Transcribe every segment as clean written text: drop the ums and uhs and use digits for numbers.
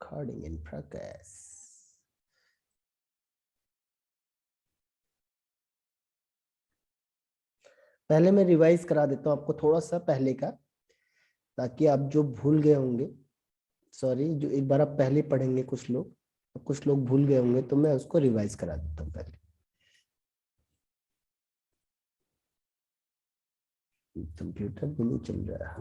Recording in progress. पहले मैं revise करा देता हूँ आपको थोड़ा सा पहले का, ताकि आप जो भूल गए होंगे, सॉरी, जो एक बार आप पहले पढ़ेंगे कुछ लोग भूल गए होंगे, तो मैं उसको रिवाइज करा देता हूँ पहले। कंप्यूटर भी नहीं चल रहा,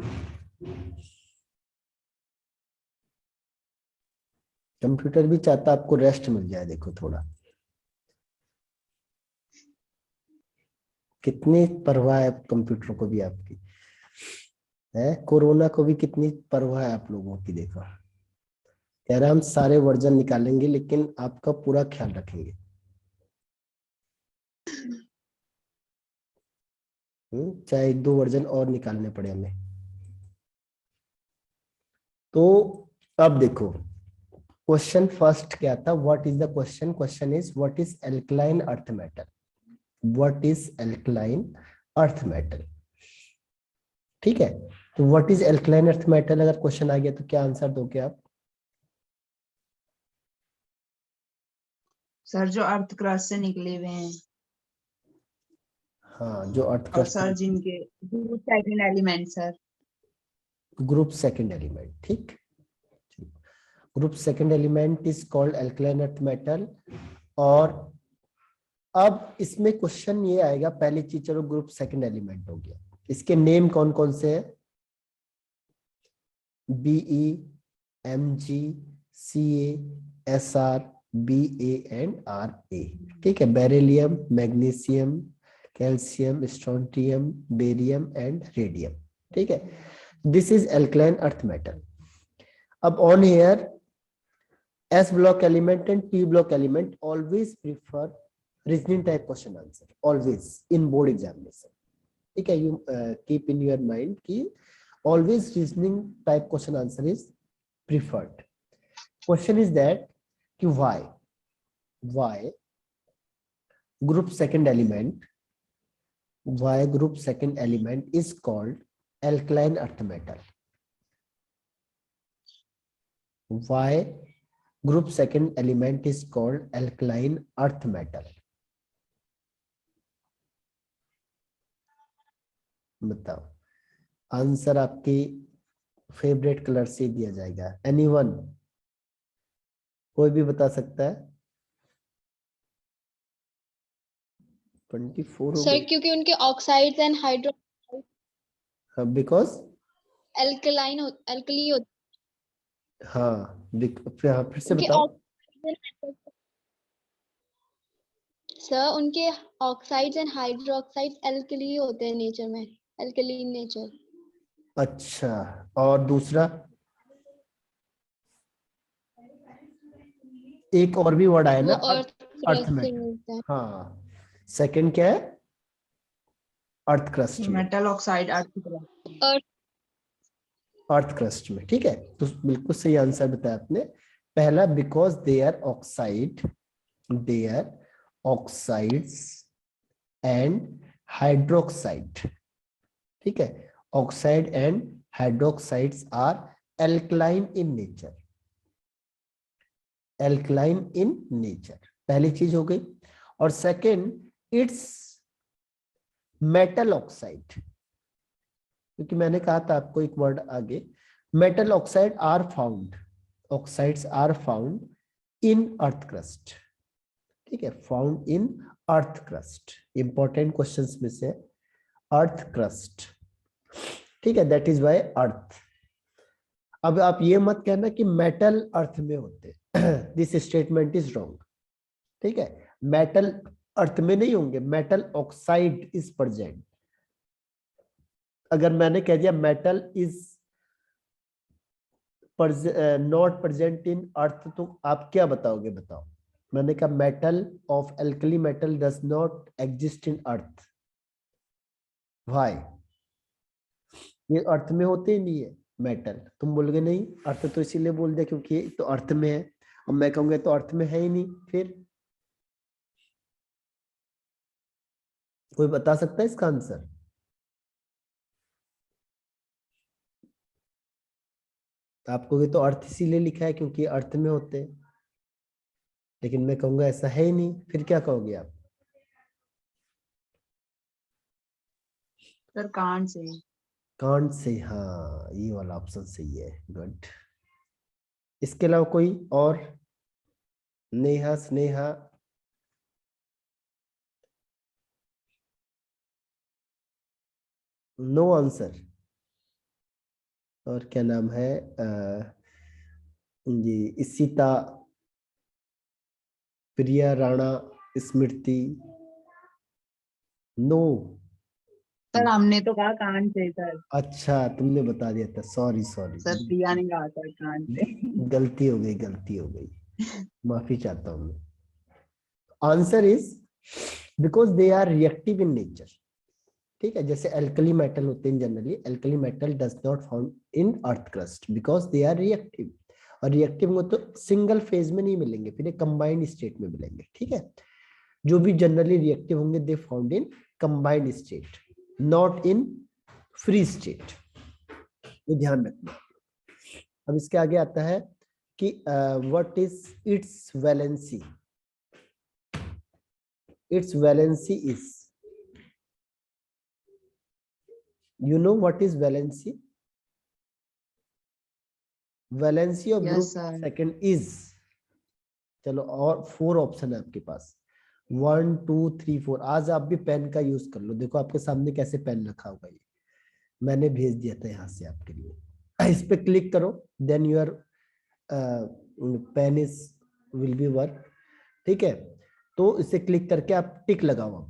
कंप्यूटर भी चाहता आपको रेस्ट मिल जाए। देखो थोड़ा कितनी परवाह है कंप्यूटर को भी आपकी है, कोरोना को भी कितनी परवाह है आप लोगों की। देखो कह रहा हम सारे वर्जन निकालेंगे, लेकिन आपका पूरा ख्याल रखेंगे। चाहे 1-2 वर्जन और निकालने पड़े हमें। तो अब देखो क्वेश्चन फर्स्ट क्या था, what is the question? Question is what is alkaline earth metal. What is alkaline earth metal, ठीक है। तो what is alkaline earth metal अगर क्वेश्चन आ गया तो क्या आंसर दोगे आप? सर जो अर्थ क्रस्ट से निकले हुए हैं, हाँ, जो अर्थ और क्रस्ट सर जिनके group second element sir. Group second element, ठीक। Group second element is called alkaline earth metal. और अब इसमें क्वेश्चन ये आएगा, पहली चीज, चलो ग्रुप सेकंड एलिमेंट हो गया, इसके नेम कौन कौन से हैं? Be, Mg, Ca, Sr, Ba and Ra, ठीक है। Beryllium, magnesium, calcium, strontium, barium and radium, ठीक है। This is alkaline earth metal. अब on here S block element and P block element always prefer reasoning type question answer, always in board examination, ठीक है। You keep in your mind कि always reasoning type question answer is preferred. Question is that कि why group second element is called alkaline earth metal? Why group second element is called alkaline earth metal? बताओ। Answer आपकी favourite colour से दिया जाएगा। Anyone, कोई भी बता सकता है? 24 हो सर गए। क्योंकि उनके oxides and hydro because alkali होते हाँ, फिर से उनके बताओ। सर उनके ऑक्साइड्स एंड हाइड्रोक्साइड्स एल्कली होते हैं नेचर में, एल्कलीन नेचर। अच्छा, और दूसरा एक और भी वर्ड आया ना, वो अर्थ अर्थ से मेटल। मिलता है। हाँ, सेकंड क्या है? अर्थ क्रस्ट में। मेटल ऑक्साइड अर्थ अर्थ अर्थ क्रस्ट में, ठीक है। तो बिल्कुल सही आंसर बताया आपने। पहला because there oxides and hydroxide, ठीक है। Oxide and hydroxides are alkaline in nature, alkaline in nature, पहली चीज हो गई। और सेकंड इट्स मेटल ऑक्साइड, क्योंकि मैंने कहा था आपको एक वर्ड आगे, metal oxide are found, oxides are found in earth crust, ठीक है। Found in earth crust, important questions में से अर्थ क्रस्ट, ठीक है। That is why earth. अब आप ये मत कहना कि मेटल अर्थ में होते, दिस स्टेटमेंट इज रॉन्ग, ठीक है। मेटल अर्थ में नहीं होंगे, मेटल ऑक्साइड इज प्रेजेंट। अगर मैंने कह दिया metal is not present in earth, तो आप क्या बताओगे? बताओ। मैंने कहा metal of alkali metal does not exist in earth, why? ये अर्थ में होते ही नहीं है मेटल। तुम बोलोगे नहीं, अर्थ तो इसीलिए बोल दिया क्योंकि तो अर्थ में है। अब मैं कहूंगा तो अर्थ में है ही नहीं, फिर कोई बता सकता है इसका आंसर? आपको भी तो अर्थ इसीलिए लिखा है क्योंकि अर्थ में होते हैं, लेकिन मैं कहूंगा ऐसा है ही नहीं, फिर क्या कहोगे आप? Sir can't say. Can't say, हाँ ये वाला ऑप्शन सही है, गुड। इसके अलावा कोई और? नेहा, स्नेहा? No answer. और क्या नाम है जी, इशिता, प्रिया राणा, स्मृति? नो। सर हमने तो कहा कांट से सर। अच्छा, तुमने बता दिया था, सॉरी सॉरी, सर प्रिया ने कहा था कांट से। गलती हो गई, गलती हो गई, माफी चाहता हूँ मैं। Answer is because they are reactive in nature. ठीक है, जैसे एल्कली मेटल होते हैं generally, alkali metal does not found in earth crust because they are reactive. और रिएक्टिव में तो सिंगल फेज में नहीं मिलेंगे, फिर एक कंबाइंड स्टेट में मिलेंगे। ठीक है, जो भी जनरली रिएक्टिव होंगे they found in combined state, not in free state, ये ध्यान रखना। अब इसके आगे आता है कि what is it's valency. It's valency is, you know what is valency? Valency of Yes, group sir. second is, चलो और 4 ऑप्शन है आपके पास, 1 2 3 4। आज आप भी पेन का यूज कर लो, देखो आपके सामने कैसे पेन रखा होगा, ये मैंने भेज दिया था यहाँ से आपके लिए। इस पे क्लिक करो, then your pen is will be work. ठीक है, तो इसे क्लिक करके आप टिक लगाओ,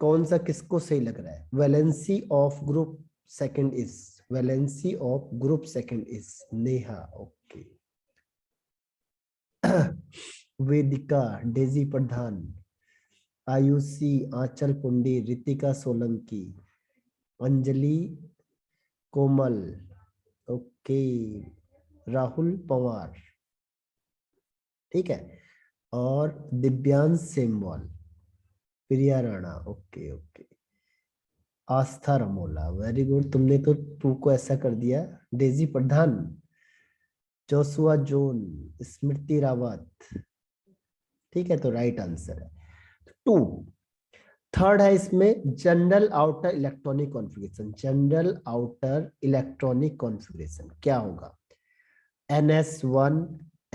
कौन सा किसको सही लग रहा है। Valency of group second is, valency of group second is Neha, okay. Vedika, Daisy Pradhan, Ayushi, Anchal Pundi, Ritika Solanki, Anjali, Komal, okay, Rahul Pawar. ठीक है, और Divyansh Semwal, Priya Rana, okay okay, Astha Ramola, very good, तुमने तो 2 को ऐसा कर दिया। Daisy Pradhan, Joshua John, Smriti Rawat. ठीक है, तो राइट आंसर है 2। थर्ड है इसमें general outer electronic configuration. General outer electronic configuration क्या होगा? NS1,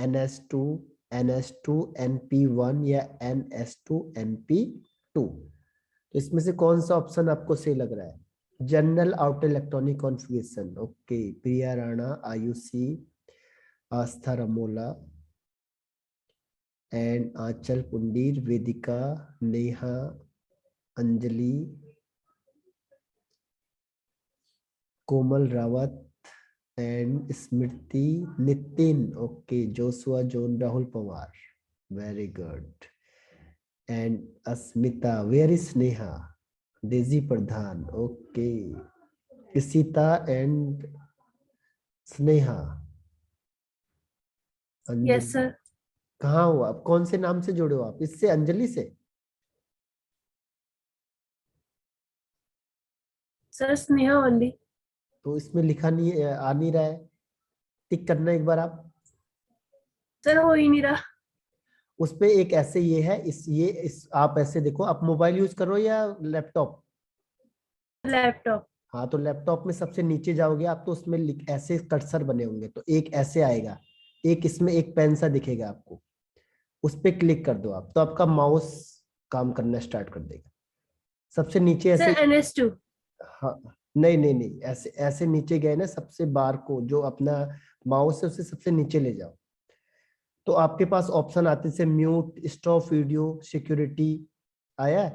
NS2, NS2 NP1 या NS2 NP2? तो इसमें से कौन सा ऑप्शन आपको सही लग रहा है? General outer electronic configuration, okay, Priya Rana, Ayushi, Aastha Ramola and Aanchal Pundir, Vedika, Neha, Anjali, Komal Rawat and Smriti, Nitin, okay, Joshua John, Rahul Pawar, very good. And Asmita, where is Sneha, Daisy Pradhan, okay, Ishita and Sneha, yes sir. कहाँ हो आप? कौन से नाम से जुड़े हो आप? इससे, अंजलि से? Sir Sneha only. तो इसमें लिखा नहीं, आ नहीं रहा है, टिक करना एक बार आप। सर हो ही नहीं रहा। उस पे एक ऐसे ये है, इस आप ऐसे देखो, आप मोबाइल यूज करो या लैपटॉप? लैपटॉप। हाँ, तो लैपटॉप में सबसे नीचे जाओगे आप, तो उसमें ऐसे कर्सर बने होंगे, तो एक ऐसे आएगा, एक इसमें एक पेन सा दिखेगा आपको, उस पे क्लिक कर दो आप, तो आपका माउस काम करना स्टार्ट कर देगा। सबसे नीचे ऐसे, सर NS2। हाँ, नहीं नहीं नहीं, ऐसे ऐसे नीचे गए ना, सबसे बार को जो अपना माउस है उसे सबसे नीचे ले जाओ, तो आपके पास ऑप्शन आते से म्यूट, स्टॉप वीडियो, सिक्योरिटी, आया है?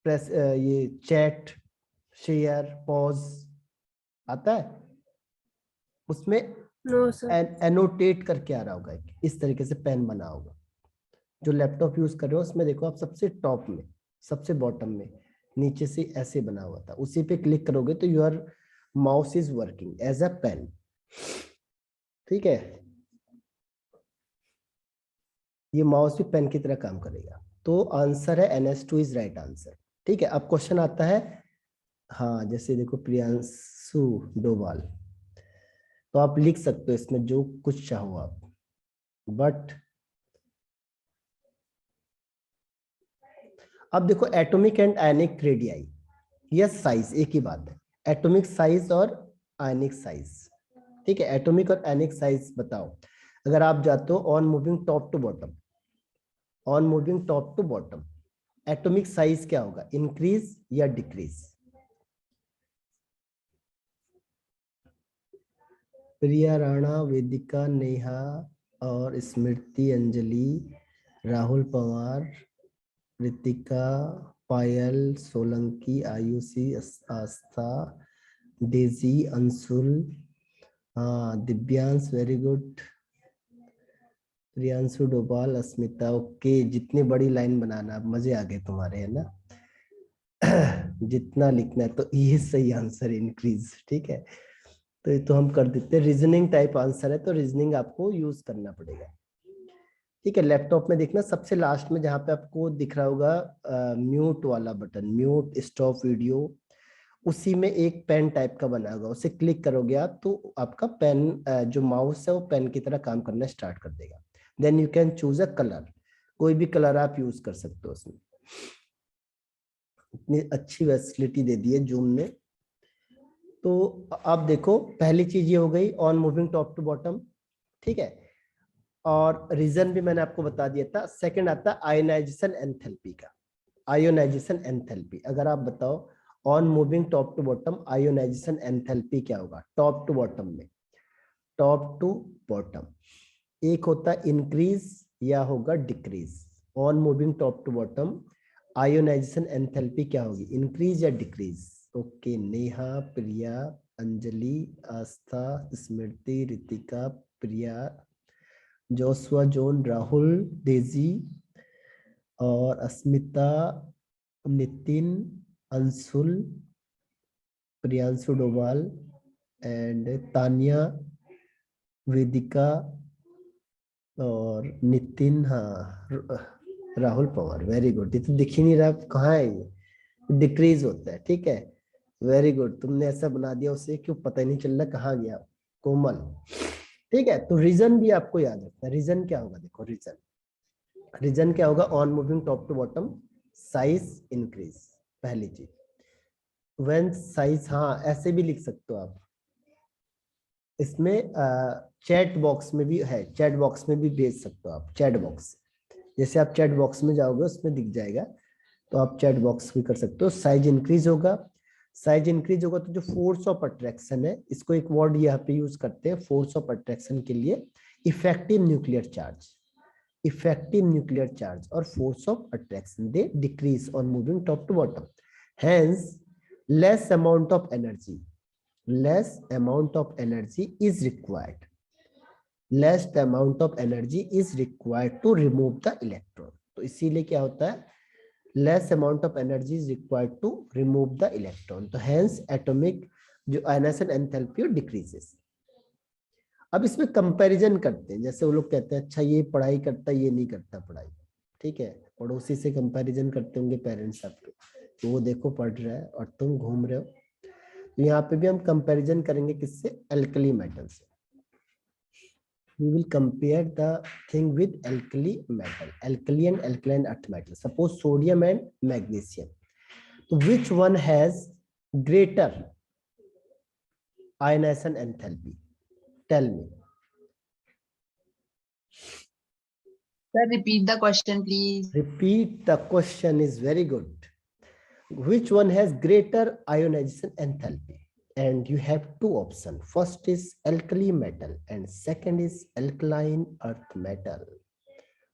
प्रेस, ये चैट, शेयर, पॉज, आता है? उसमें नो सर। एनोटेट करके आ रहा होगा, इस तरीके से पेन बना होगा। जो लैपटॉप यूज कर रहे हो उसमें देखो आप, सबसे टॉप में, सबसे बॉटम में, नीचे से ऐसे बना हुआ था, उसी पे क्लिक करोगे तो your mouse is working as a pen. ठीक है, ये माउस भी पेन की तरह काम करेगा। तो आंसर है NS2 इज राइट आंसर। ठीक है, अब क्वेश्चन आता है, हाँ, जैसे देखो प्रियांशु डोभाल, तो आप लिख सकते हो इसमें जो कुछ चाहो आप, बट अब देखो atomic and ionic radii, yes size एक ही बात है, एटॉमिक साइज और आयनिक साइज, ठीक है। एटॉमिक और आयनिक साइज बताओ। अगर आप जाते हो on moving top to bottom, on moving top to bottom, atomic size क्या होगा, इंक्रीज या डिक्रीज? प्रिया, राणा, वेदिका, नेहा और स्मृति, अंजलि, राहुल पवार, रितिका, पायल, सोलंकी, आयुषी, आस्था, डेजी, अंशुल, हाँ Divyansh, very good, Priyanshu Dobhal, Asmita, okay. जितनी बड़ी लाइन बनाना, मजे आ गए तुम्हारे, है ना। जितना लिखना है, तो ये सही आंसर इंक्रीज, ठीक है। तो ये तो हम कर देते हैं, रीजनिंग टाइप आंसर है, तो रीजनिंग आपको यूज करना पड़ेगा, ठीक है। लैपटॉप में देखना सबसे लास्ट में जहां पे आपको दिख रहा होगा म्यूट वाला बटन, म्यूट स्टॉप वीडियो, उसी में एक पेन टाइप का बना होगा, उसे क्लिक करोगे आप तो आपका पेन जो माउस है वो पेन की तरह काम करना स्टार्ट कर देगा। Then you can choose a colour, कोई भी कलर आप यूज कर सकते हो उसमें। इतनी अच्छी फैसिलिटी दे दी है जूम ने। तो आप देखो पहली चीज ये हो गई on moving top to bottom, ठीक है। और रीजन भी मैंने आपको बता दिया था। सेकंड आता है आयोनाइजेशन एंथैल्पी का, आयोनाइजेशन एंथैल्पी। अगर आप बताओ on moving top to bottom ionization enthalpy क्या होगा, टॉप टू बॉटम में, टॉप टू बॉटम एक होता है इंक्रीज या होगा decrease. On moving top to bottom ionization enthalpy क्या होगी, इंक्रीज या decrease? Okay, Neha, Priya, Anjali, Aastha, Smriti, Ritika, Priya, Joshua, John, Rahul, Daisy और अस्मिता, नितिन, अंशुल, प्रियांशु डोभाल एंड तानिया, वेदिका और नितिन, हाँ राहुल पवार, वेरी गुड। ये तो दिख ही नहीं रहा कहाँ है, ये डिक्रीज होता है, ठीक है। वेरी गुड, तुमने ऐसा बना दिया उसे क्यों पता ही नहीं चल रहा कहाँ गया। कोमल, ठीक है। तो रीजन भी आपको याद रखना है, रीजन क्या होगा, देखो रीजन, रीजन क्या होगा, on moving top to bottom size increase, पहली चीज। व्हेन साइज, हाँ ऐसे भी लिख सकते हो आप, इसमें चैट बॉक्स में भी है, चैट बॉक्स में भी भेज सकते हो आप, चैट बॉक्स, जैसे आप चैट बॉक्स में जाओगे उसमें दिख जाएगा, तो आप चैट बॉक्स भी कर सकते हो। साइज इंक्रीज होगा, साइज इंक्रीज होगा तो जो फोर्स ऑफ अट्रैक्शन है, इसको एक वर्ड यहाँ पे यूज करते हैं फोर्स ऑफ अट्रैक्शन के लिए, effective nuclear charge, effective nuclear charge और force of attraction they decrease on moving top to bottom, hence less amount of energy, less amount of energy is required, less amount of energy is required to remove the electron। तो इसीलिए क्या होता है, less amount of energy is required to remove the electron, तो hence atomic जो ionization enthalpy decreases। अब इसमें comparison करते हैं, जैसे वो लोग कहते हैं अच्छा ये पढ़ाई करता है ये नहीं करता पढ़ाई, ठीक है, पड़ोसी से कंपैरिजन करते होंगे पेरेंट्स आपके, तो वो देखो पढ़ रहा है और तुम घूम रहे हो, तो यहाँ पे भी हम कंपैरिजन करेंगे किससे, एल्कली मेटल से। We will compare the thing with alkali metal, alkali and alkaline earth metal. Suppose sodium and magnesium. So which one has greater ionization enthalpy? Tell me. Sir, repeat the question, please. Repeat the question is very good. Which one has greater ionization enthalpy? And you have two options. First is alkali metal and second is alkaline earth metal.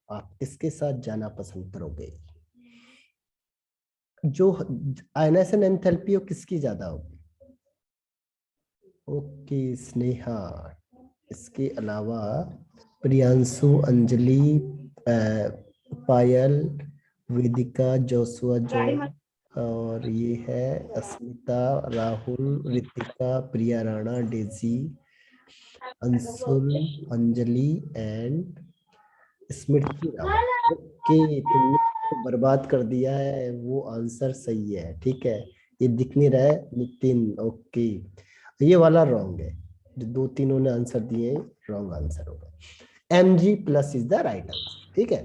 आप इसके साथ जाना पसंद करोगे, जो ionization enthalpy हो किसकी ज्यादा होगी? ओके स्नेहा, इसके अलावा प्रियांशु, अंजलि, पायल, वेदिका, जोशुआ, जॉन और ये है Asmita, Rahul, Ritika, Priya, Rana, Daisy, Anshul, Anjali and Smriti Rawat. Okay, तुमने तो बर्बाद कर दिया है, वो आंसर सही है, ठीक है। ये दिख नहीं रहा है नितिन, ओके, ये वाला रॉन्ग है, जो दो तीनों ने आंसर दिए रॉन्ग आंसर होगा। Mg plus is the right answer, ठीक है।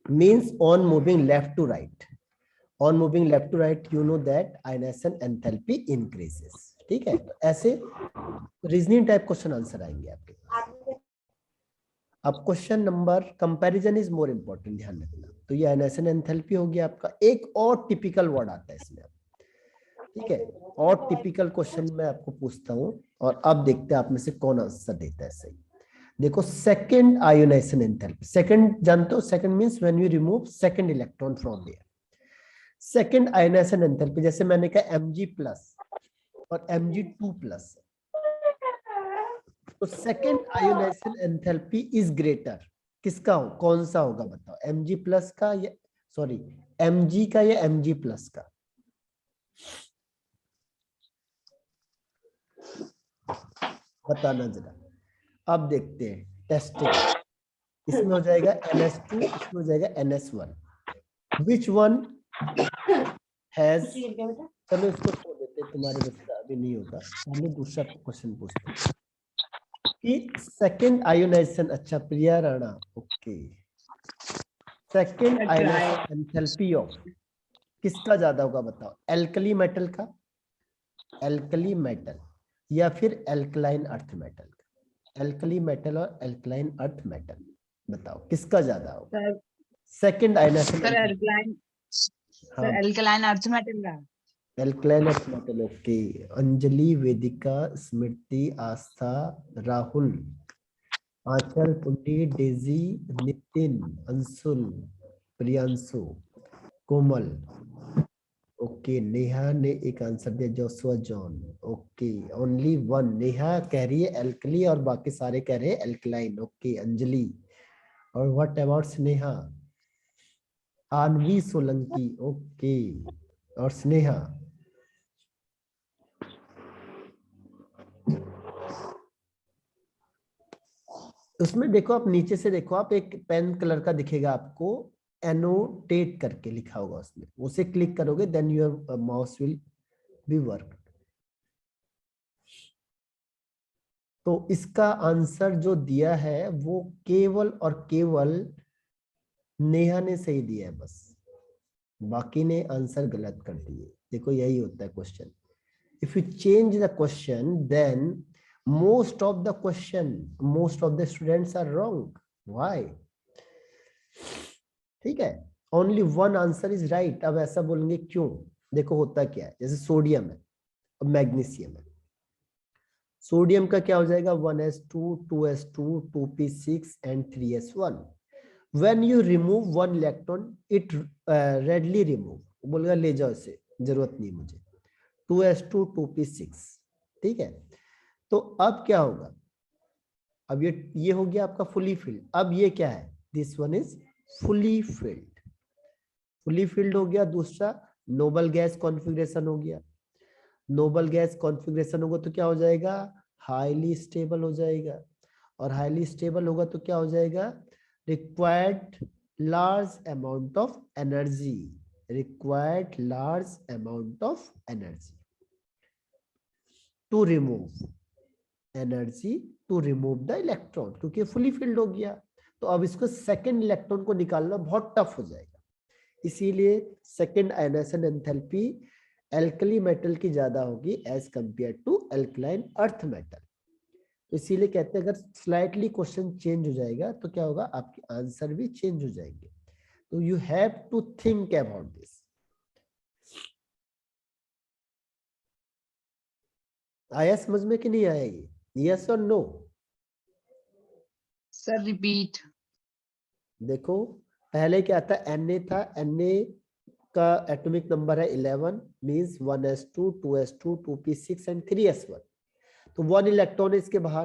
Means on moving left to right, on moving left to right you know that ionization enthalpy increases, ठीक है। तो ऐसे रीजनिंग टाइप क्वेश्चन आंसर आएंगे आपके पास। अब question number, comparison is more important, ध्यान रखना। तो ये आयनाइजेशन एंथैल्पी हो गया आपका। एक और टिपिकल वर्ड आता है इसमें, ठीक है। और टिपिकल क्वेश्चन मैं आपको पूछता हूं और अब देखते हैं आप में से कौन आंसर देता है सही। देखो, सेकंड आयोनाइजेशन एंथैल्पी, सेकंड जानते हो, second means when you remove second electron from there. Second ionization enthalpy, जैसे मैंने कहा Mg प्लस और Mg2 प्लस, तो second ionization enthalpy is greater, किसका हो, कौन सा होगा बताओ, Mg प्लस का या सॉरी Mg का या Mg प्लस का? बताना जरा। अब देखते हैं टेस्टिंग। इसमें हो जाएगा NS2, इसमें हो जाएगा NS1। विच वन हैज, चलो इसको छोड़ देते, तुम्हारे बच्चे का अभी नहीं होगा, पहले दूसरा क्वेश्चन पूछते हैं कि सेकंड आयोनाइजेशन, अच्छा Priya Rana, okay, second ionization enthalpy of किसका ज्यादा होगा बताओ, एल्कली मेटल का, एल्कली मेटल या फिर एल्कलाइन अर्थ मेटल का? एल्कली मेटल और एल्कलाइन अर्थ मेटल, बताओ किसका ज्यादा होगा sir second ionization? Sir alkaline, हाँ, सर एल्कलाइन अर्थ मेटल का। Alkaline earth metal, okay. Anjali, Vedika, Smriti, Aastha, Rahul, Anchal, Pundi, Daisy, Nitin, Anshul, Priyanshu, Komal, okay. Neha ने एक आंसर दिया, Joshua John, okay. Only one, Neha कह रही है एल्कली और बाकी सारे कह रहे हैं एल्कलाइन, ओके। अंजलि, और what about Sneha? Aanvi Solanki, okay. और स्नेहा? उसमें देखो, आप नीचे से देखो, आप एक पेन कलर का दिखेगा आपको, एनोटेट करके लिखा होगा उसमें, उसे क्लिक करोगे then your mouse will be work. तो इसका आंसर जो दिया है वो केवल और केवल नेहा ने सही दिया है, बस बाकी ने आंसर गलत कर दिए। देखो यही होता है question, if you change the question then most of the question, most of the students are wrong. Why? ठीक है, only one answer is right. अब ऐसा बोलेंगे क्यों? देखो होता क्या है, जैसे सोडियम है और मैग्नीशियम है। सोडियम का क्या हो जाएगा, 1s2 2s2 2p6 and 3s1. when you remove one electron it readily remove, बोलेगा ले जाओ इसे, जरूरत नहीं मुझे, 2s2 2p6, ठीक है। तो अब क्या होगा, अब ये हो गया आपका फुली फिल्ड। अब ये क्या है, this one is fully filled, fully filled हो गया। दूसरा नोबल गैस कॉन्फ़िगरेशन हो गया, नोबल गैस कॉन्फ़िगरेशन होगा तो क्या हो जाएगा, हाईली स्टेबल हो जाएगा, और हाईली स्टेबल होगा तो क्या हो जाएगा, required large amount of energy, required large amount of energy to remove, energy to remove the electron, क्योंकि फुली फिल्ड हो गया। तो अब इसको सेकंड इलेक्ट्रॉन को निकालना बहुत टफ हो जाएगा, इसीलिए second ionization enthalpy alkali metal की ज्यादा होगी as compare to alkaline earth metal. तो इसीलिए कहते हैं अगर स्लाइटली क्वेश्चन चेंज हो जाएगा तो क्या होगा, आपके आंसर भी चेंज हो जाएंगे। तो you have to think about this. आया समझ में कि नहीं आएगी, यस और नो? Sir repeat. देखो पहले क्या था, Na था, Na का एटॉमिक नंबर है 11, means 1s2 2s2 2p6 and 3s1। तो 1 इलेक्ट्रॉन है इसके बाहर,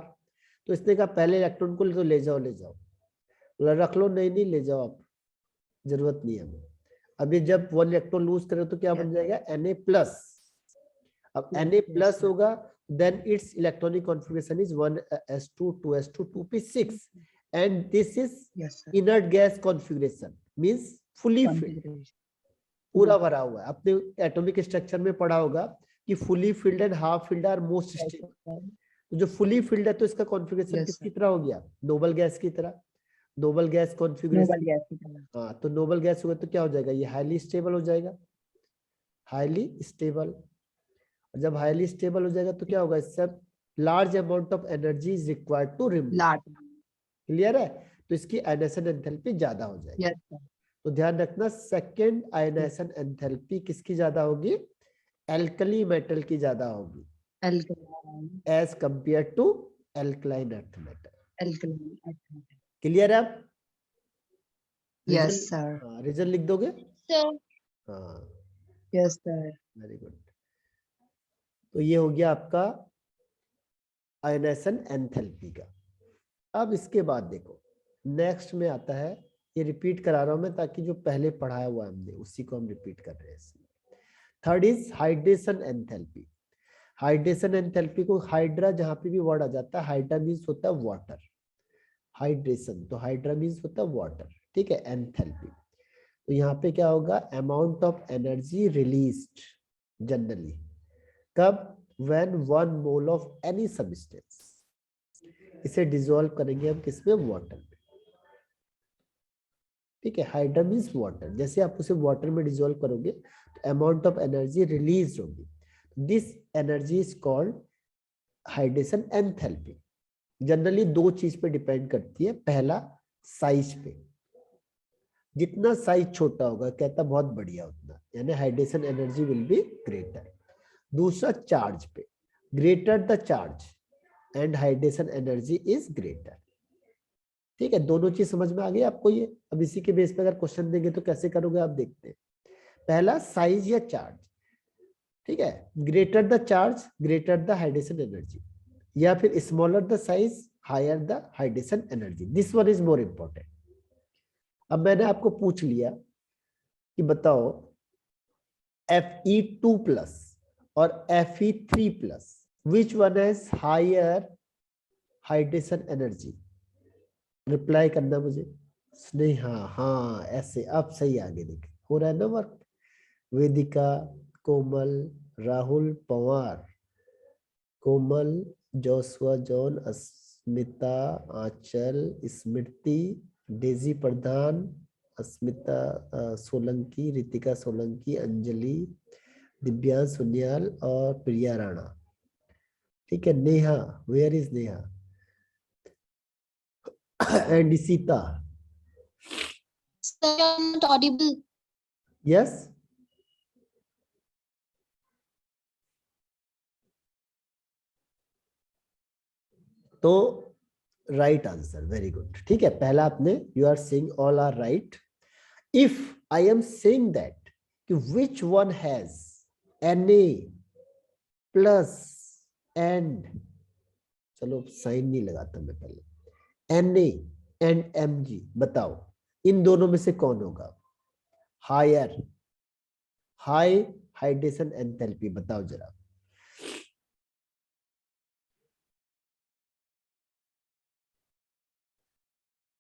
तो इसने कहा पहले इलेक्ट्रॉन को तो ले जाओ, ले जाओ, रख लो, नहीं नहीं ले जाओ आप, जरूरत नहीं है हमें। अभी जब 1 इलेक्ट्रॉन लूज करो तो क्या बन जाएगा, Na प्लस। अब Na प्लस होगा then its electronic configuration is 1s2 2s2 2p6 and this is inert gas configuration, means fully filled, पूरा भरा हुआ है। आपने एटॉमिक स्ट्रक्चर में पढ़ा होगा कि fully filled and half filled are most stable, तो जो फुली फिल्ड है तो इसका कॉन्फ़िगरेशन Yes, किसकी sir. तरह हो गया, नोबल गैस की तरह। Noble gas configuration, Noble gas की तरह. हाँ, तो नोबल गैस होगा तो क्या हो जाएगा, ये हाईली स्टेबल हो जाएगा, हाईली स्टेबल। जब हाईली स्टेबल हो जाएगा तो क्या होगा, इससे large amount of energy is required to remove. Large. Clear है, तो इसकी आयनाइजेशन एंथैल्पी ज्यादा हो जाएगी। Yes, sir. तो ध्यान रखना, सेकंड आयनाइजेशन एंथैल्पी किसकी ज्यादा होगी, एल्कली मेटल की ज्यादा होगी Alkaline. As compare to alkaline earth metal. Alkaline. Clear है आप? Yes, sir. रीजन लिख दोगे? सर हाँ, Yes, sir. Very good. तो ये हो गया आपका आयनाइजेशन एंथैल्पी का। अब इसके बाद देखो नेक्स्ट में आता है, ये रिपीट करा रहा हूं मैं ताकि जो पहले पढ़ाया हुआ हमने उसी को हम रिपीट कर रहे हैं। Third is hydration enthalpy. Hydration enthalpy को हाइड्रा जहां पे भी वर्ड आ जाता है, हाइड्रा मीन्स होता है वाटर, हाइड्रेशन तो हाइड्रा मीन्स होता है वाटर, ठीक है। एंथैल्पी तो यहाँ पे क्या होगा, amount of energy released generally, कब, when 1 mole of any substance, इसे डिसॉल्व करेंगे हम किसमें, वाटर में, ठीक है। हाइड्रा मीन्स वाटर, जैसे आप उसे वाटर में डिसॉल्व करोगे तो अमाउंट ऑफ एनर्जी रिलीज होगी, this energy is called hydration enthalpy. Generally दो चीज पे डिपेंड करती है, पहला साइज पे, जितना साइज छोटा होगा कहता बहुत बढ़िया उतना, यानी hydration energy will be greater. दूसरा चार्ज पे, greater the charge and hydration energy is greater, ठीक है। दोनों चीज समझ में आ गई आपको ये? अब इसी के बेस पे अगर क्वेश्चन देंगे तो कैसे करोगे आप देखते हैं। पहला साइज या चार्ज, ठीक है, greater the charge greater the hydration energy, या फिर smaller the size higher the hydration energy, this one is more important. अब मैंने आपको पूछ लिया कि बताओ Fe2+ और Fe3+, which one has higher hydration energy? Reply करना मुझे। स्नेहा, हाँ ऐसे, अब सही आगे देख हो रहा है ना work. Vedika, Komal, Rahul, Pawar, Komal, Joshua, John, Asmita, Anchal, Smriti, Daisy Pradhan, Asmita Solanki, Ritika Solanki, Anjali, Divyansh Sunyal और प्रिया राणा, ठीक है। Neha, where is Neha? And Sita, sir you are not audible. Yes, तो राइट आंसर, वेरी गुड, ठीक है। पहला आपने, you are saying all are right. If I am saying that कि which one has Na+ and, चलो साइन नहीं लगाता मैं पहले, Na एंड Mg, बताओ इन दोनों में से कौन होगा हायर, हाई हाइड्रेशन एंथैल्पी, बताओ जरा।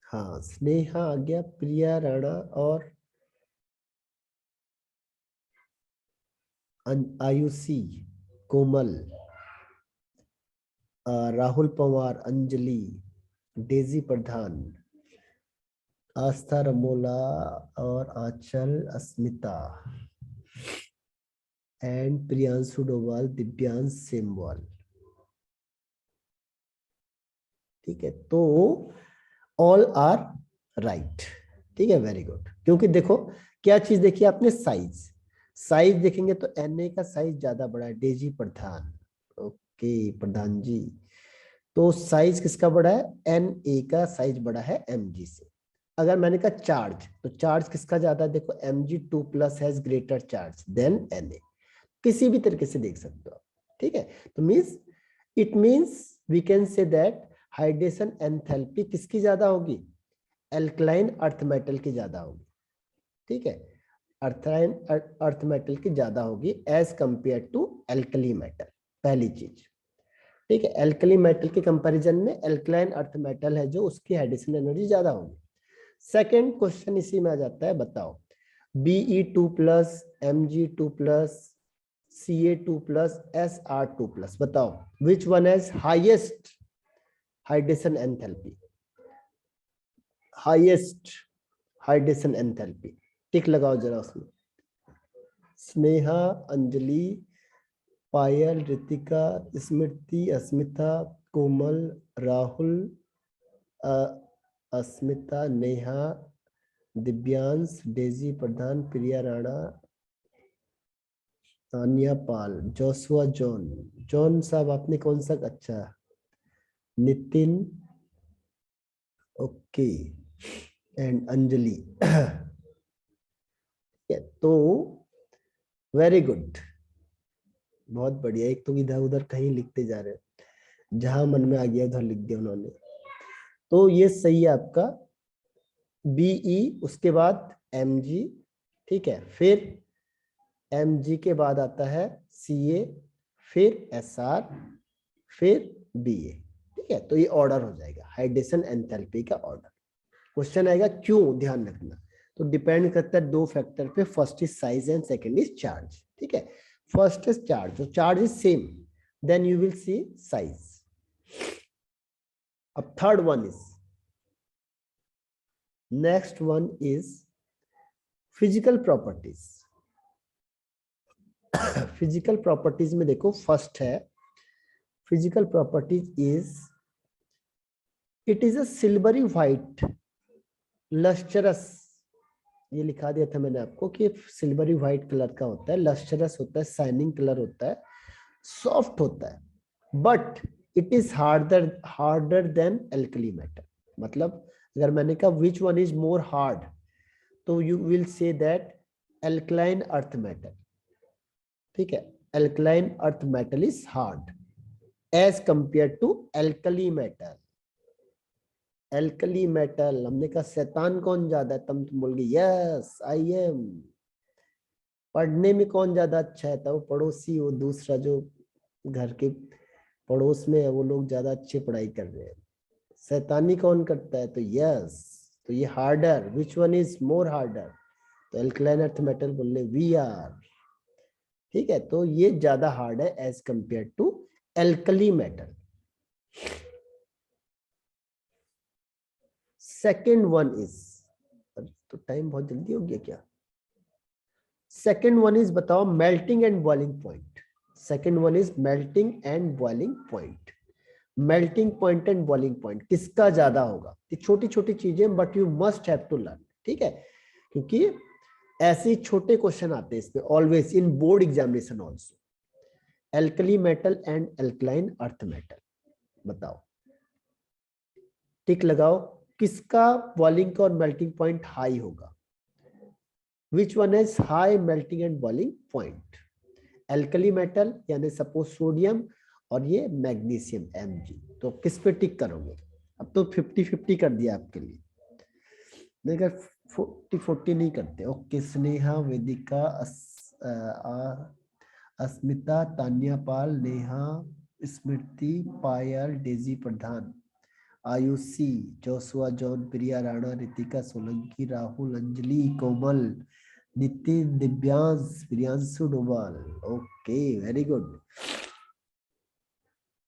हाँ, स्नेहा आ गया, प्रिया राणा और आयुषी, कोमल, राहुल पवार, अंजलि, डेजी प्रधान, आस्था रमोला और आंचल, अस्मिता एंड प्रियांशु डोभाल, दिव्यांश सेमवाल, ठीक है। तो ऑल आर राइट, ठीक है, वेरी गुड। क्योंकि देखो क्या चीज देखिए आपने, साइज, साइज देखेंगे तो Na का साइज ज्यादा बड़ा है, डेजी प्रधान, ओके प्रधान जी, तो साइज किसका बड़ा है, Na का साइज बड़ा है Mg से। अगर मैंने कहा चार्ज, तो चार्ज किसका ज्यादा है, देखो Mg2+ has greater charge than Na, किसी भी तरीके से देख सकते हो, ठीक है। तो means, it means we can say that hydration enthalpy किसकी ज्यादा होगी, एल्कलाइन अर्थ मेटल की ज्यादा होगी, ठीक है। अर्थाइन अर्थ मेटल की ज्यादा होगी as compare to alkali metal, पहली चीज, ठीक है। एल्कली मेटल के कंपैरिजन में एल्कलाइन अर्थ मेटल है जो, उसकी हाइड्रेशन एनर्जी ज्यादा होगी। सेकंड क्वेश्चन इसी में आ जाता है, बताओ Be2+, Mg2+, Ca2 plus Sr2 plus. बताओ which one has highest hydration enthalpy? Highest hydration enthalpy. टिक लगाओ जरा उसमें. स्नेहा, अंजलि, पायल, रितिका, स्मृति, अस्मिता, कोमल, राहुल, अस्मिता, नेहा, दिव्यांश, डेजी प्रधान, प्रिया राणा, तानिया पाल, जोशुआ जॉन. जॉन साहब आपने कौन सा अच्छा? Nitin, okay, and Anjali. तो वेरी गुड, बहुत बढ़िया. एक तो इधर उधर कहीं लिखते जा रहे हैं, जहां मन में आ गया उधर लिख दिया उन्होंने. तो ये सही है आपका बीई, उसके बाद एमजी. ठीक है, फिर एमजी के बाद आता है सीए, फिर एसआर, फिर बीए. ठीक है, तो ये ऑर्डर हो जाएगा हाइड्रेशन एंथैल्पी का ऑर्डर. क्वेश्चन आएगा क्यों, ध्यान रखना. तो डिपेंड करता है दो फैक्टर पे. First is size and second is charge. ठीक है, फर्स्ट इज चार्ज. तो charge is same, then you will see size. अब third one is, next one is physical properties. Physical properties में देखो, फर्स्ट है physical properties is, it is a silvery white lustrous. ये लिखा दिया था मैंने आपको कि सिल्वरी व्हाइट कलर का होता है, लस्टरस होता है, शाइनिंग कलर होता है, सॉफ्ट होता है, but it is harder than alkali metal. मतलब अगर मैंने कहा which one is more hard, तो you will say that alkaline earth metal. ठीक है, alkaline earth metal is hard as compare to alkali metal. Alkali metal, हमने कहा शैतान कौन ज्यादा है, तुम बोल गए यस आई एम. पढ़ने में कौन ज्यादा अच्छा है, तो वो पड़ोसी, वो दूसरा जो घर के पड़ोस में है, वो लोग ज्यादा अच्छे पढ़ाई कर रहे हैं. शैतानी कौन करता है, तो यस. तो ये harder, which one is more harder, तो एल्कलाइन अर्थ मेटल बोलने वी आर. ठीक है, तो ये ज्यादा हार्ड है as compare to alkali metal. Second one is, तो टाइम बहुत जल्दी हो गया क्या. सेकेंड वन इज, बताओ melting and boiling point. Second one is melting and boiling point. Melting point and boiling point किसका ज्यादा होगा. ये छोटी छोटी चीजें, but you must have to learn. ठीक है, क्योंकि ऐसे छोटे क्वेश्चन आते हैं इसमें always in board examination also. Alkali metal and alkaline earth metal, बताओ, टिक लगाओ, किसका बॉइलिंग और मेल्टिंग पॉइंट हाई होगा. विच one is high melting and boiling point. Alkali metal यानी सपोज सोडियम, और ये मैग्नीशियम Mg. तो किस पे टिक करोगे. अब तो 50-50 कर दिया आपके लिए, देखा 40-40 नहीं करते. Okay, Sneha, Vedika, Asmita, Tanya Pal, Neha, Smriti, Payal, Daisy Pradhan, Ayushi, Joshua John, Priya Rana, Ritika Solanki, Rahul, Anjali, Komal, Nitin, Divyansh, Priyanshu Dobhal. Okay, very good.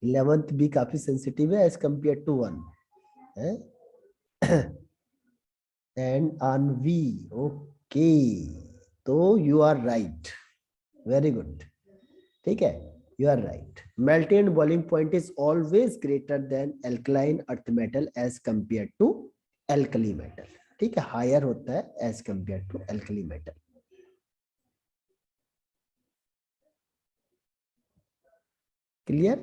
11th भी काफी सेंसिटिव है as compare to 1 and Anvi. Okay, तो you are right, very good. ठीक है, you are right. Melting and boiling point is always greater than alkaline earth metal as compared to alkali metal. ठीक है, higher होता है as compared to alkali metal. Clear?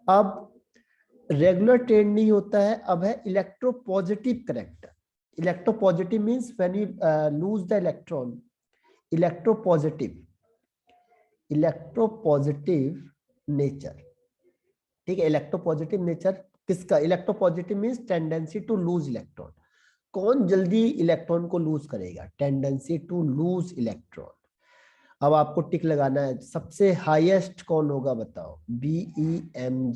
अब regular trend नहीं होता है, अब है electropositive character. Electropositive means when you lose the electron. Electropositive, electropositive nature. ठीक है, इलेक्ट्रोपॉजिटिव नेचर किसका. Electropositive means tendency to lose electron. कौन जल्दी इलेक्ट्रॉन को लूज करेगा, टेंडेंसी टू लूज इलेक्ट्रॉन. अब आपको टिक लगाना है, सबसे हाईएस्ट कौन होगा बताओ. BeMgCaSr.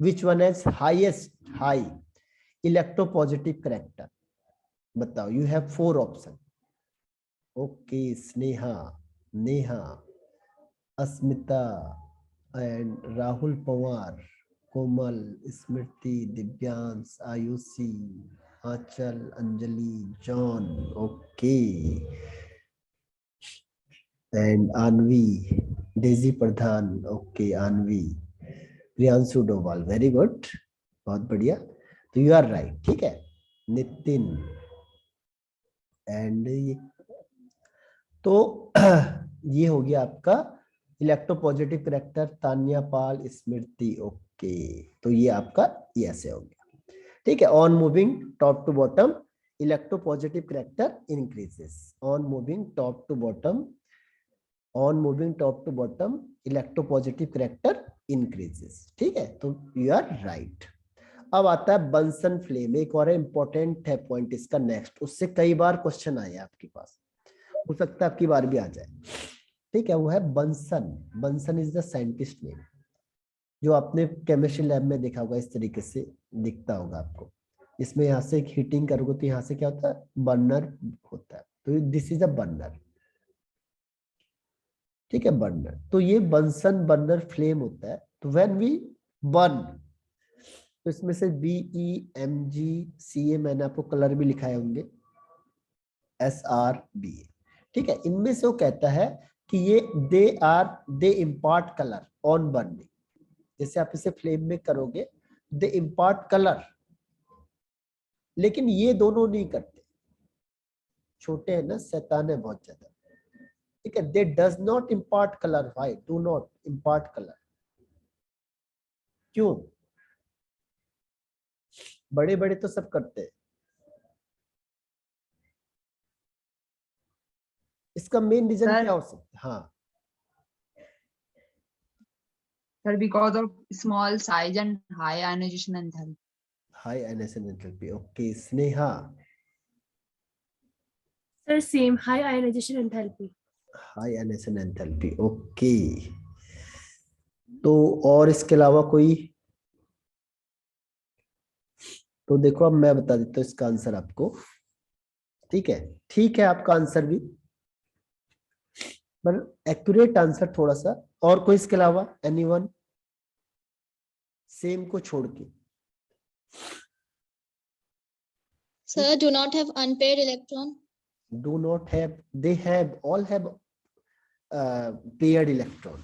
Which one is highest, high electropositive character, बताओ. You have 4 option. Okay, Sneha, Neha, Asmita and Rahul Pawar, Komal, Smriti, Divyansh, Ayushi, Anchal, Anjali, John, okay, and Aanvi, Daisy Pradhan, okay, Aanvi, Priyanshu Dobhal, very good, बहुत बढ़िया, तो यू आर राइट, ठीक है। नितिन एंड तो ये हो गया आपका electropositive character, Tanya Pal, Smriti, okay, तो ये आपका ये ऐसे हो गया, ठीक है। On moving top to bottom electropositive character increases, on moving top to bottom, on moving top to bottom electropositive character increases, ठीक है, तो यू आर राइट। अब आता है बंसन फ्लेम, एक और इंपॉर्टेंट है पॉइंट इसका नेक्स्ट, उससे कई बार क्वेश्चन आए आपके पास, हो सकता है आपकी बार भी आ जाए, ठीक है। वो है Bunsen, Bunsen is the scientist name, जो आपने केमिस्ट्री लैब में देखा होगा, इस तरीके से दिखता होगा आपको, इसमें यहाँ से हीटिंग करोगे तो यहाँ से क्या होता है, बर्नर होता है, तो दिस इज अ बर्नर, ठीक है, बर्नर, तो ये बंसन बर्नर फ्लेम होता है, तो व्हेन वी बर्न, तो इसमें से BEMGCA मैंने आपको कलर भी लिखाए होंगे, SRBA, ठीक है, इनमें से वो कहता है कि ये दे इम्पार्ट कलर ऑन बर्निंग, जैसे आप इसे फ्लेम में करोगे दे इम्पार्ट कलर, लेकिन ये दोनों नहीं करते, छोटे हैं ना, शैतान है बहुत ज्यादा, ठीक है। दे does not impart colour, why do not impart colour, क्यों? बड़े बड़े तो सब करते हैं, इसका मेन रीजन सर क्या हो सकता है? हाँ sir, because of small size and high ionization enthalpy. High ionization enthalpy, okay, Sneha, sir same high ionization enthalpy. High ionization enthalpy, okay, तो और इसके अलावा कोई? तो देखो अब मैं बता देता हूँ इसका आंसर आपको, ठीक है, ठीक है आपका आंसर भी, पर एक्यूरेट आंसर थोड़ा सा, और कोई इसके अलावा, एनीवन, सेम को छोड़ के? Sir, do not have unpaired electron. Do not have, they have, all have paired electron,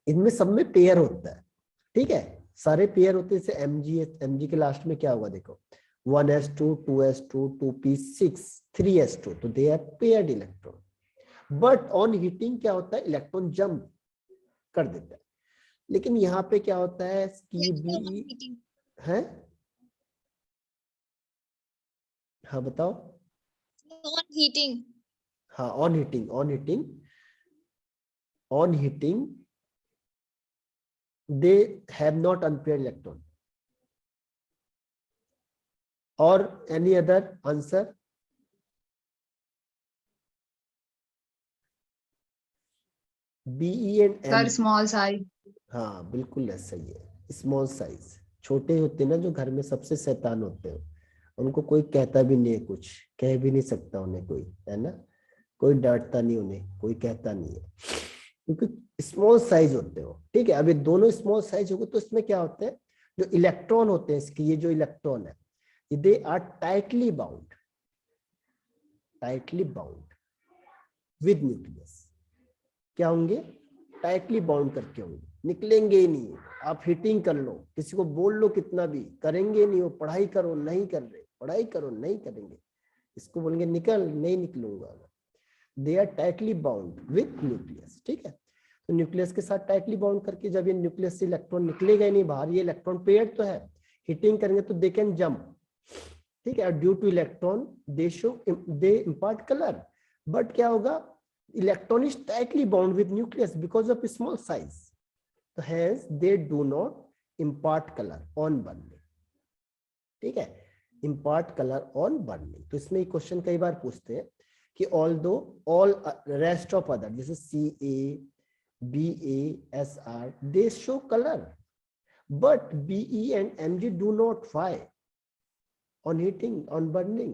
इनमें सब में पेयर होता है, ठीक है, सारे पेयर होते हैं, जैसे एमजी के लास्ट में क्या होगा देखो, 1s2 2s2 2p6 3s2, तो they are paired electron, but on heating क्या होता है, इलेक्ट्रॉन जंप कर देता है, लेकिन यहाँ पे क्या होता है कि बी है, हाँ बताओ, On heating. हाँ on heating, on heating they have not unpaired electron, or any other answer? BE and Sir, M, small size. हाँ बिल्कुल ऐसा ही है, स्मॉल साइज, छोटे होते हैं ना, जो घर में सबसे शैतान होते हैं, उनको कोई कहता भी नहीं है, कुछ कह भी नहीं सकता उन्हें कोई, है ना, कोई डांटता नहीं उन्हें, कोई कहता नहीं है, क्योंकि स्मॉल साइज होते हो, ठीक है। अब ये दोनों स्मॉल साइज होगा, तो इसमें क्या होते हैं, जो इलेक्ट्रॉन होते हैं इसके, ये जो इलेक्ट्रॉन है, they are tightly bound with nucleus, क्या होंगे, टाइटली बाउंड करके होंगे, निकलेंगे ही नहीं, आप हीटिंग कर लो, किसी को बोल लो कितना भी, करेंगे नहीं, वो पढ़ाई करो नहीं कर रहे, पढ़ाई करो नहीं करेंगे, इसको बोलेंगे निकल, नहीं निकलूंगा, they are tightly bound with nucleus, ठीक है। तो न्यूक्लियस के साथ टाइटली बाउंड करके, जब ये न्यूक्लियस से इलेक्ट्रॉन निकलेगा ही नहीं बाहर, ये इलेक्ट्रॉन पेयर्ड तो है, हीटिंग करेंगे तो दे कैन जंप, ठीक है, due to electron they impart colour, but क्या होगा, electron is tightly bound with nucleus because of small size, तो hence they do not impart colour on burning, ठीक है, इम्पार्ट कलर ऑन बर्निंग। तो इसमें question कई बार पूछते हैं कि ऑल रेस्ट ऑफ अदर, जैसे CA BA SR, they show color, but BE and MG do not. Why? On heating, on burning,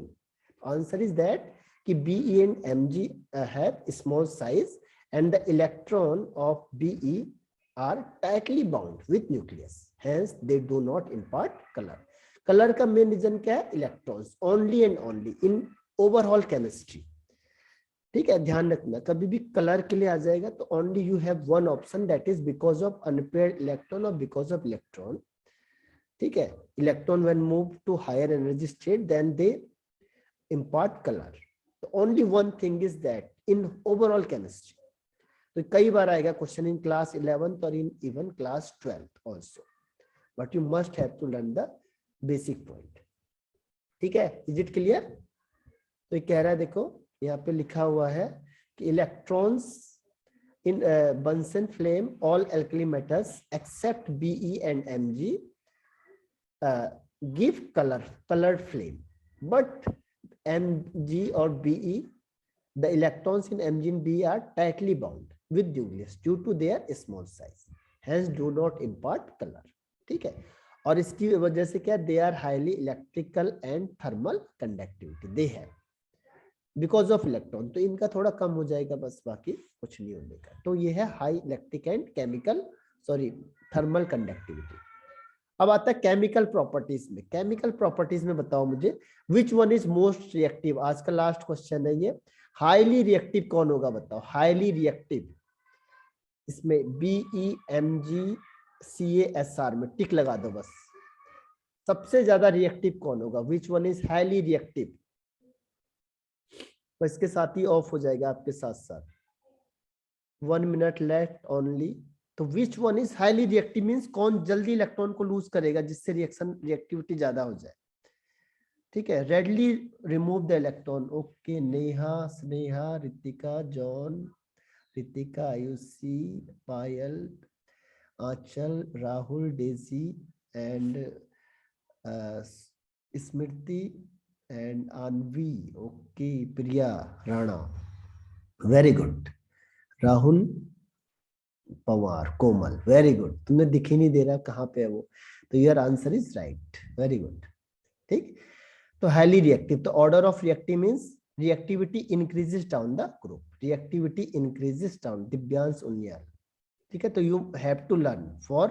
answer is that कि Be and Mg have small size and the electron of Be are tightly bound with nucleus, hence they do not impart color. Colour का main reason क्या है? Electrons, only and only in overall chemistry. ठीक है, ध्यान रखना, कभी भी colour के लिए आ जाएगा तो only you have one option, that is because of unpaired electron और बिकॉज ऑफ इलेक्ट्रॉन। ठीक है, electron when move to higher energy state then they impart color. So only one thing is that in overall chemistry. तो कई बार आएगा question in class 11th और in even class 12th also, but you must have to learn the basic point. ठीक है, is it clear? तो ये कह रहा है, देखो यहाँ पे लिखा हुआ है कि electrons in Bunsen flame all alkali metals except Be and Mg give colored flame, but Mg or Be, the electrons in Mg and Be are tightly bound with nucleus due to their small size, hence do not impart color. ठीक है, और इसकी वजह से क्या, they are highly electrical and thermal conductivity they have because of electron. तो इनका थोड़ा कम हो जाएगा, बस बाकी कुछ नहीं होने का। तो ये है high electric and thermal conductivity. अब आता है केमिकल प्रॉपर्टीज में। केमिकल प्रॉपर्टीज में बताओ मुझे विच वन इज मोस्ट रिएक्टिव। आज का लास्ट क्वेश्चन है ये। हाईली रिएक्टिव कौन होगा बताओ, हाईली रिएक्टिव। इसमें BeMgCaSr में टिक लगा दो बस। सबसे ज्यादा रिएक्टिव कौन होगा, विच वन इज हाईली रिएक्टिव। तो इसके साथ ही ऑफ हो जाएगा आपके साथ साथ। 1 मिनट लेफ्ट ओनली। तो which one is highly reactive means कौन जल्दी इलेक्ट्रॉन को लूज करेगा जिससे रिएक्टिविटी ज्यादा हो जाए। ठीक है, readily remove the electron. Okay, Neha, Sneha, Ritika, John, Ritika, Ayushi, Payal, Aanchal, Rahul, Daisy and Smriti and Anvi, okay, Priya, Rana, very good. Rahul, Pawar, Komal, very good. तुम्हें दिख ही नहीं दे रहा कहाँ पे है वो, तो your answer is right, very good. ठीक, तो highly reactive, तो order of reactive means reactivity increases down the group, reactivity increases down. Divyansh उन्याल, ठीक है, तो you have to learn for